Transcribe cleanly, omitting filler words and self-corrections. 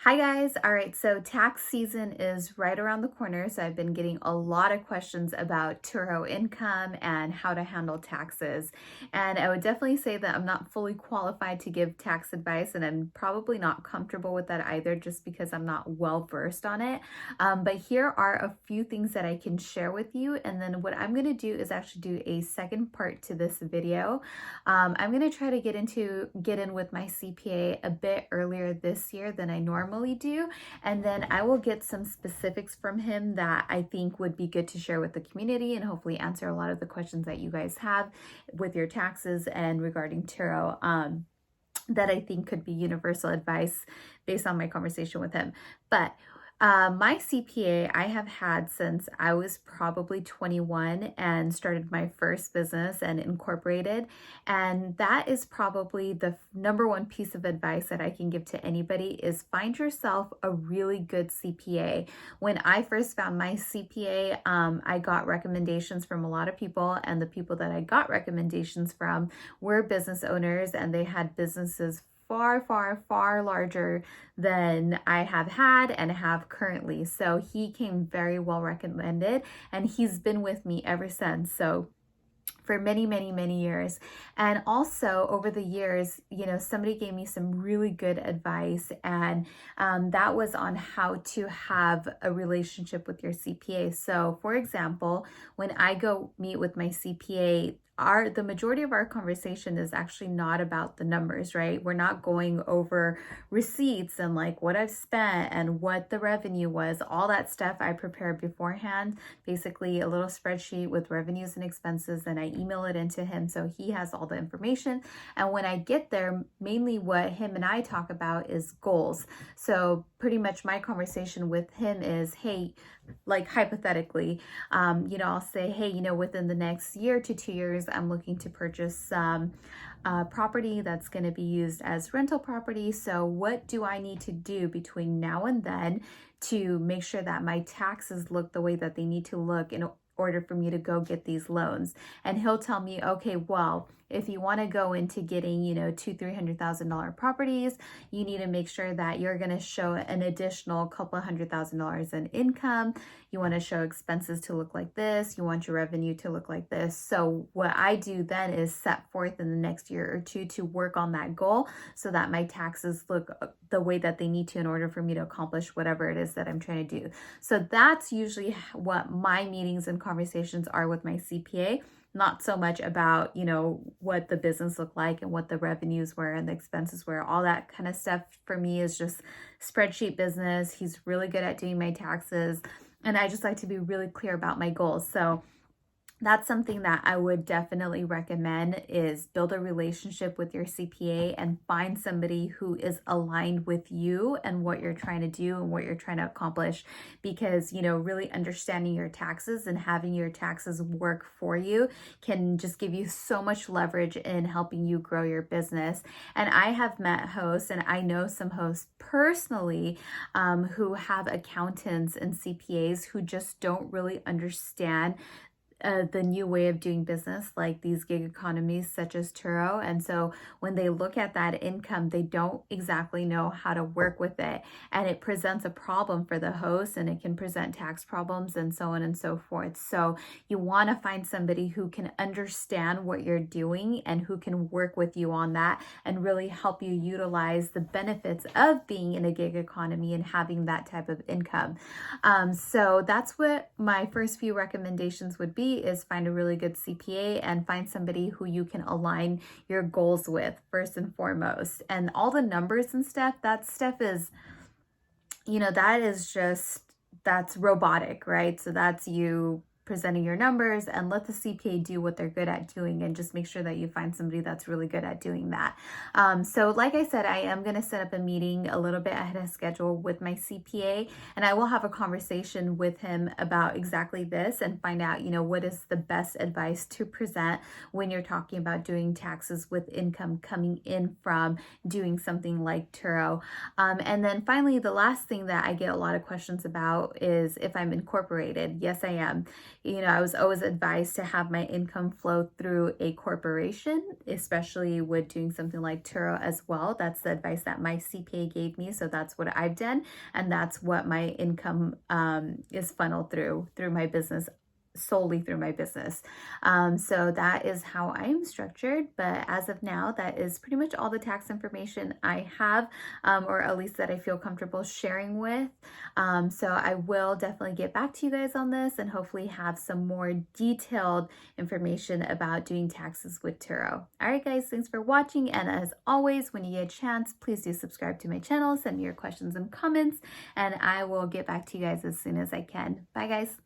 Hi guys. All right, so tax season is right around the corner. So I've been getting a lot of questions about Turo income and how to handle taxes. And I would definitely say that I'm not fully qualified to give tax advice, and I'm probably not comfortable with that either, just because I'm not well versed on it. But here are a few things that I can share with you. And then what I'm going to do is actually do a second part to this video. I'm going to try to get in with my CPA a bit earlier this year than I normally do, and then I will get some specifics from him that I think would be good to share with the community and hopefully answer a lot of the questions that you guys have with your taxes and regarding Turo. That I think could be universal advice based on my conversation with him. But my CPA I have had since I was probably 21 and started my first business and incorporated. And that is probably the number one piece of advice that I can give to anybody is find yourself a really good CPA. When I first found my CPA, I got recommendations from a lot of people, and the people that I got recommendations from were business owners, and they had businesses far larger than I have had and have currently. So he came very well recommended, and he's been with me ever since. So for many years. And also over the years, somebody gave me some really good advice, and that was on how to have a relationship with your CPA. So for example, when I go meet with my CPA, the majority of our conversation is actually not about the numbers, right? We're not going over receipts and like what I've spent and what the revenue was. All that stuff I prepared beforehand, basically a little spreadsheet with revenues and expenses, and I email it into him so he has all the information. And when I get there, mainly what him and I talk about is goals. So pretty much my conversation with him is, hey, like hypothetically, I'll say, hey, within the next year to 2 years, I'm looking to purchase some property that's going to be used as rental property. So what do I need to do between now and then to make sure that my taxes look the way that they need to look in order for me to go get these loans? And he'll tell me, okay, well, if you want to go into getting, $200,000-$300,000 properties, you need to make sure that you're going to show an additional couple of $100,000 in income. You want to show expenses to look like this. You want your revenue to look like this. So what I do then is set forth in the next year or two to work on that goal so that my taxes look the way that they need to in order for me to accomplish whatever it is that I'm trying to do. So that's usually what my meetings and conversations are with my CPA. Not so much about, what the business looked like and what the revenues were and the expenses were. All that kind of stuff for me is just spreadsheet business. He's really good at doing my taxes, and I just like to be really clear about my goals. So that's something that I would definitely recommend, is build a relationship with your CPA and find somebody who is aligned with you and what you're trying to do and what you're trying to accomplish. Because, really understanding your taxes and having your taxes work for you can just give you so much leverage in helping you grow your business. And I have met hosts, and I know some hosts personally who have accountants and CPAs who just don't really understand the new way of doing business, like these gig economies such as Turo. And so when they look at that income, they don't exactly know how to work with it. And it presents a problem for the host, and it can present tax problems and so on and so forth. So you want to find somebody who can understand what you're doing and who can work with you on that and really help you utilize the benefits of being in a gig economy and having that type of income. So that's what my first few recommendations would be, is find a really good CPA and find somebody who you can align your goals with first and foremost. And all the numbers and stuff, that stuff is, that's robotic, right? So that's you presenting your numbers, and let the CPA do what they're good at doing, and just make sure that you find somebody that's really good at doing that. So like I said, I am going to set up a meeting a little bit ahead of schedule with my CPA, and I will have a conversation with him about exactly this and find out, what is the best advice to present when you're talking about doing taxes with income coming in from doing something like Turo. And then finally, the last thing that I get a lot of questions about is if I'm incorporated. Yes, I am. I was always advised to have my income flow through a corporation, especially with doing something like Turo as well. That's the advice that my CPA gave me. So that's what I've done. And that's what my income is funneled through my business, solely through my business. So that is how I am structured. But as of now, that is pretty much all the tax information I have, or at least that I feel comfortable sharing with. So I will definitely get back to you guys on this and hopefully have some more detailed information about doing taxes with Turo. All right, guys, thanks for watching. And as always, when you get a chance, please do subscribe to my channel, send me your questions and comments, and I will get back to you guys as soon as I can. Bye, guys.